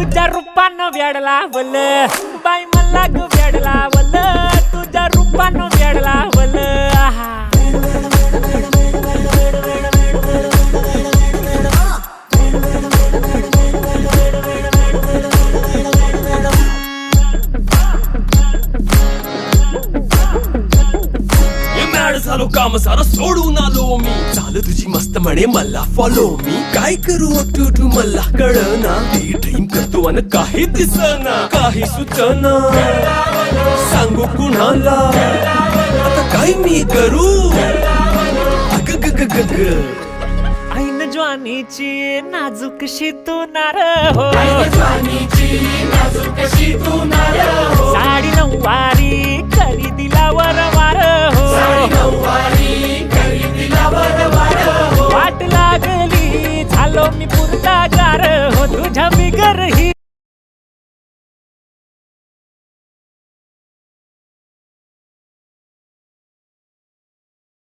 तुझ्या रूपानं वेड लावल बाई मला ग वेड लावल तुझ्या रूपानं वेड लावल झालो काम सारं सोडून आलो मी चाल तुझी मस्त म्हणे मला फॉलो मी काय करू टू मला कळना ड्रीम करतो आणि काही दिसना काही सुचना सांगू कुणाला आता काय मी करू अग ग ग ग ग ऐन ज्वानीची नाजूकशी तू नार हो साडी नऊवारी करी दिला वरवार हो वाट लागली झालो मी पुरता गार हो तुझ्या बिगर ही